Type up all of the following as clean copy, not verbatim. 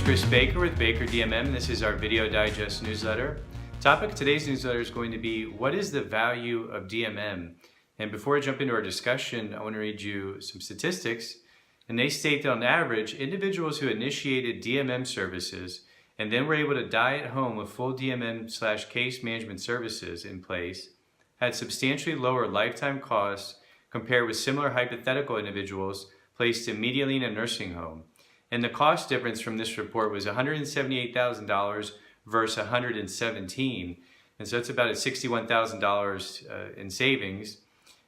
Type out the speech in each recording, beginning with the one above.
Chris Baker with Baker DMM. This is our video digest newsletter. Topic of today's newsletter is going to be, what is the value of DMM? And before I jump into our discussion, I want to read you some statistics. And they state that on average, individuals who initiated DMM services and then were able to die at home with full DMM/case management services in place had substantially lower lifetime costs compared with similar hypothetical individuals placed immediately in a nursing home. And the cost difference from this report was $178,000 versus $117,000. And so it's about $61,000 in savings.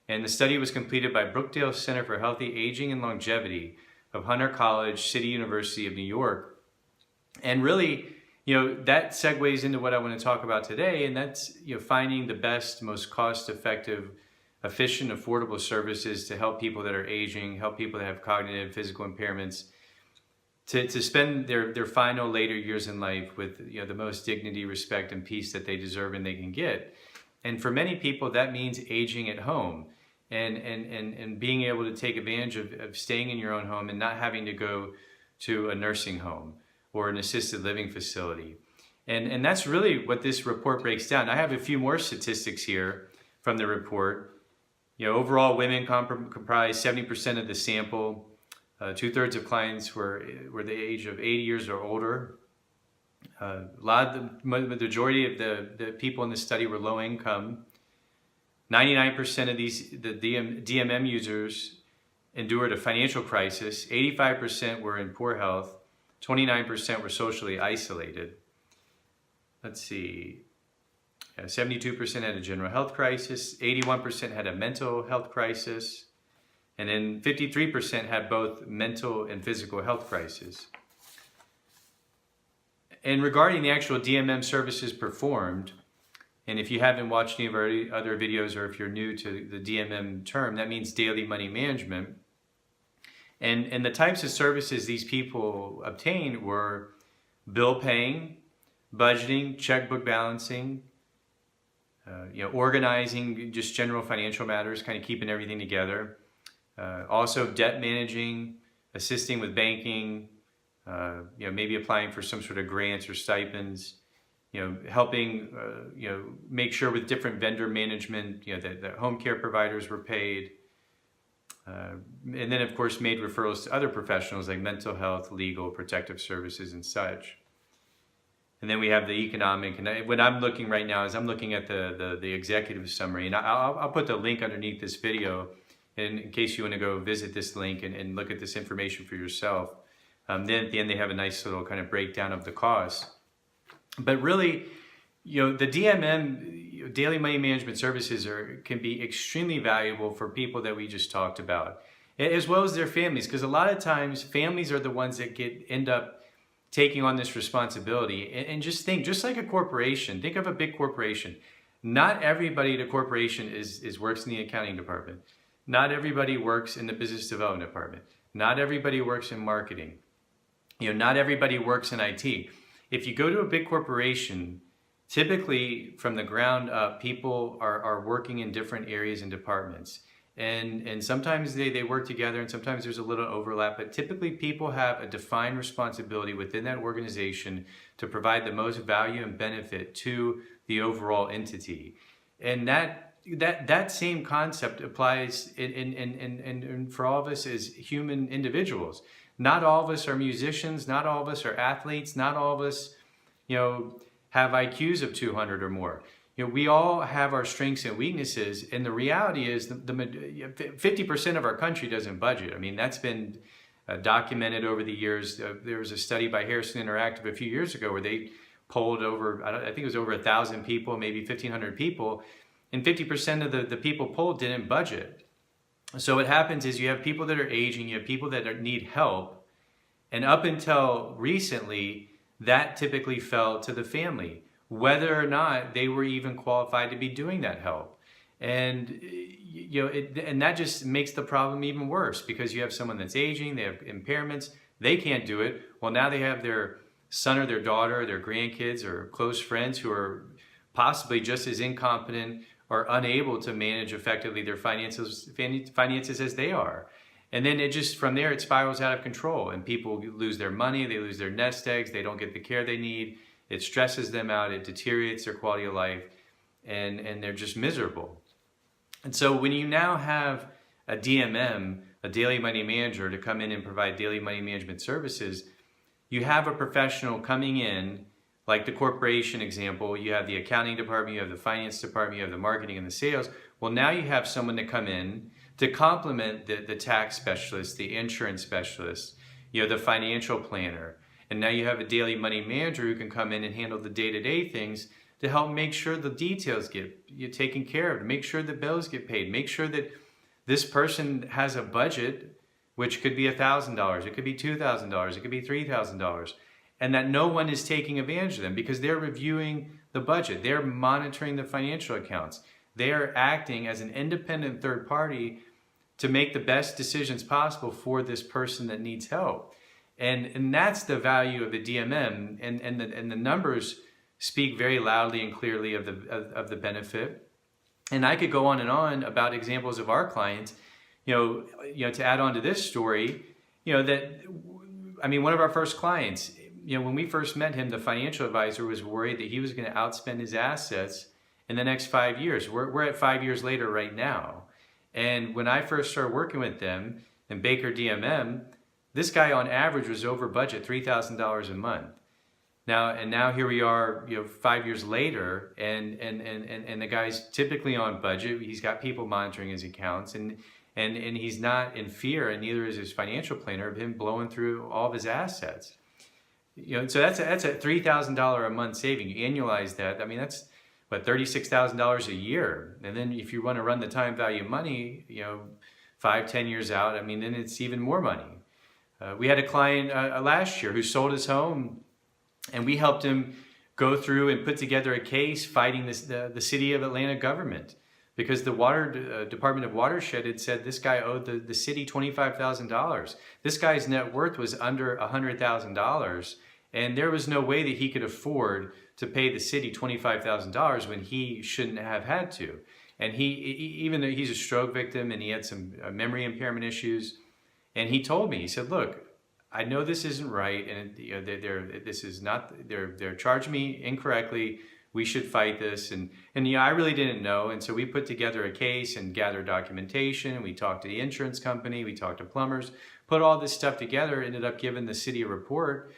And the study was completed by Brookdale Center for Healthy Aging and Longevity of Hunter College, City University of New York. And really, that segues into what I want to talk about today, and that's finding the best, most cost-effective, efficient, affordable services to help people that are aging, help people that have cognitive, physical impairments, to spend their final later years in life with the most dignity, respect, and peace that they deserve and they can get. And for many people, that means aging at home and being able to take advantage of staying in your own home and not having to go to a nursing home or an assisted living facility. And that's really what this report breaks down. I have a few more statistics here from the report. Overall, women comprise 70% of the sample. 2/3 of clients were the age of 80 years or older. The majority of the people in the study were low income. 99% of the DMM users endured a financial crisis. 85% were in poor health. 29% were socially isolated. Let's see. 72% had a general health crisis. 81% had a mental health crisis. And then 53% had both mental and physical health crises. And regarding the actual DMM services performed, and if you haven't watched any of our other videos, or if you're new to the DMM term, that means daily money management. And the types of services these people obtained were bill paying, budgeting, checkbook balancing, organizing, just general financial matters, kind of keeping everything together. Also debt managing, assisting with banking, maybe applying for some sort of grants or stipends, helping, make sure with different vendor management, that home care providers were paid. And then of course made referrals to other professionals like mental health, legal, protective services and such. And then we have the economic, and what I'm looking right now is I'm looking at the executive summary, and I'll put the link underneath this video in case you want to go visit this link and look at this information for yourself. Then at the end they have a nice little kind of breakdown of the costs. But really, the DMM, daily money management services, can be extremely valuable for people that we just talked about, as well as their families, because a lot of times families are the ones that end up taking on this responsibility. And just like a corporation, think of a big corporation. Not everybody at a corporation works in the accounting department. Not everybody works in the business development department. Not everybody works in marketing. Not everybody works in IT. If you go to a big corporation, typically from the ground up, people are working in different areas and departments. And sometimes they work together and sometimes there's a little overlap, but typically people have a defined responsibility within that organization to provide the most value and benefit to the overall entity. And that same concept applies in for all of us as human individuals. Not all of us are musicians, not all of us are athletes, not all of us, have IQs of 200 or more. We all have our strengths and weaknesses, and the reality is 50% of our country doesn't budget. I mean, that's been documented over the years. There was a study by Harrison Interactive a few years ago where they polled over, I think it was over 1,000 people, maybe 1,500 people, and 50% of the people polled didn't budget. So what happens is you have people that are aging, you have people that need help, and up until recently, that typically fell to the family, whether or not they were even qualified to be doing that help. And and that just makes the problem even worse, because you have someone that's aging, they have impairments, they can't do it. Well, now they have their son or their daughter, or their grandkids or close friends who are possibly just as incompetent or unable to manage effectively their finances as they are. And then it just, from there, it spirals out of control, and people lose their money, they lose their nest eggs, they don't get the care they need. It stresses them out, it deteriorates their quality of life, and they're just miserable. And so when you now have a DMM, a daily money manager, to come in and provide daily money management services, you have a professional coming in, like the corporation example, you have the accounting department, you have the finance department, you have the marketing and the sales. Well, now you have someone to come in to complement the tax specialist, the insurance specialist, the financial planner. And now you have a daily money manager who can come in and handle the day-to-day things to help make sure the details get taken care of, make sure the bills get paid, make sure that this person has a budget, which could be $1,000, it could be $2,000, it could be $3,000, and that no one is taking advantage of them because they're reviewing the budget, they're monitoring the financial accounts, they are acting as an independent third party to make the best decisions possible for this person that needs help. And that's the value of the DMM, and the numbers speak very loudly and clearly of the benefit. And I could go on and on about examples of our clients, to add on to this story, one of our first clients, when we first met him, the financial advisor was worried that he was going to outspend his assets in the next 5 years. We're at 5 years later right now. And when I first started working with them in Baker DMM, this guy on average was over budget $3,000 a month. Now here we are, 5 years later, and the guy's typically on budget. He's got people monitoring his accounts, and he's not in fear, and neither is his financial planner, of him blowing through all of his assets. So that's a $3,000 a month saving. You annualize that. I mean, that's what, $36,000 a year. And then if you want to run the time value of money, 5-10 years out, then it's even more money. We had a client last year who sold his home, and we helped him go through and put together a case fighting the city of Atlanta government, because the Department of Watershed had said this guy owed the city $25,000. This guy's net worth was under $100,000, and there was no way that he could afford to pay the city $25,000 when he shouldn't have had to. And even though he's a stroke victim and he had some memory impairment issues, and he told me, he said, "Look, I know this isn't right, and they're charging me incorrectly. We should fight this." And I really didn't know, and so we put together a case and gathered documentation, and we talked to the insurance company, we talked to plumbers, put all this stuff together, ended up giving the city a report,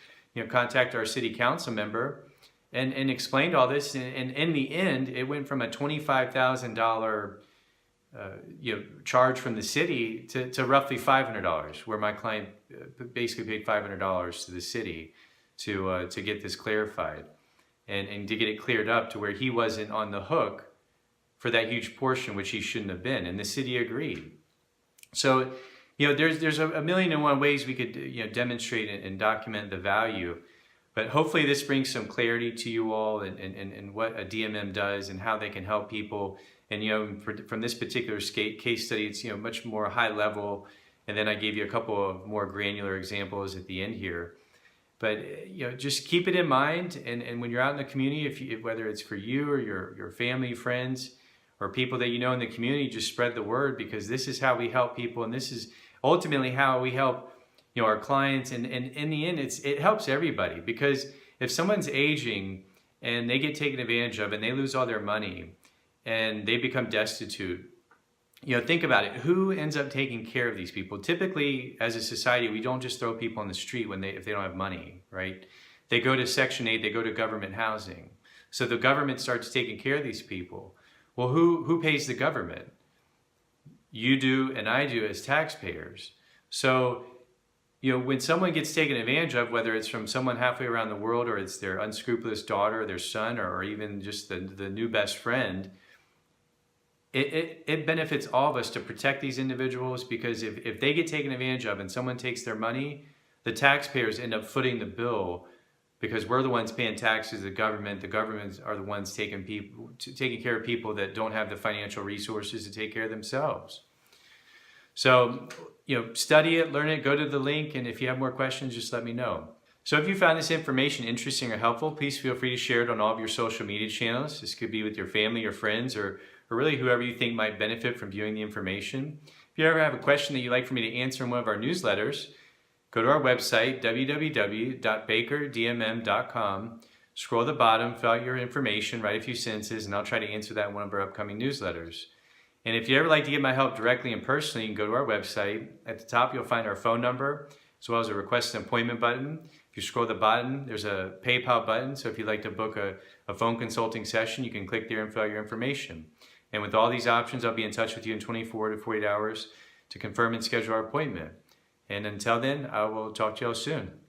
contact our city council member, and explained all this, and in the end, it went from a $25,000 charge from the city to roughly $500, where my client basically paid $500 to the city to get this clarified and to get it cleared up to where he wasn't on the hook for that huge portion, which he shouldn't have been, and the city agreed. So there's a million and one ways we could demonstrate and document the value, but hopefully this brings some clarity to you all and what a DMM does and how they can help people. And from this particular case study, it's much more high level, and then I gave you a couple of more granular examples at the end here. But just keep it in mind, and when you're out in the community, whether it's for you or your family, friends, or people that you know in the community, just spread the word, because this is how we help people, and this is ultimately how we help our clients. And in the end, it helps everybody, because if someone's aging and they get taken advantage of and they lose all their money and they become destitute, think about it. Who ends up taking care of these people? Typically, as a society, we don't just throw people on the street if they don't have money, right? They go to Section 8, they go to government housing. So the government starts taking care of these people. Well, who pays the government? You do, and I do, as taxpayers. So, when someone gets taken advantage of, whether it's from someone halfway around the world, or it's their unscrupulous daughter, or their son, or even just the new best friend, it benefits all of us to protect these individuals, because if they get taken advantage of and someone takes their money, the taxpayers end up footing the bill, because we're the ones paying taxes. The governments are the ones taking care of people that don't have the financial resources to take care of themselves. So, study it, learn it, go to the link, and if you have more questions, just let me know. So if you found this information interesting or helpful, please feel free to share it on all of your social media channels. This could be with your family or friends, or really whoever you think might benefit from viewing the information. If you ever have a question that you'd like for me to answer in one of our newsletters, go to our website, www.bakerdmm.com. Scroll to the bottom, fill out your information, write a few sentences, and I'll try to answer that in one of our upcoming newsletters. And if you'd ever like to get my help directly and personally, you can go to our website. At the top, you'll find our phone number, as well as a request an appointment button. If you scroll to the bottom, there's a PayPal button. So if you'd like to book a phone consulting session, you can click there and fill out your information. And with all these options, I'll be in touch with you in 24 to 48 hours to confirm and schedule our appointment. And until then, I will talk to you all soon.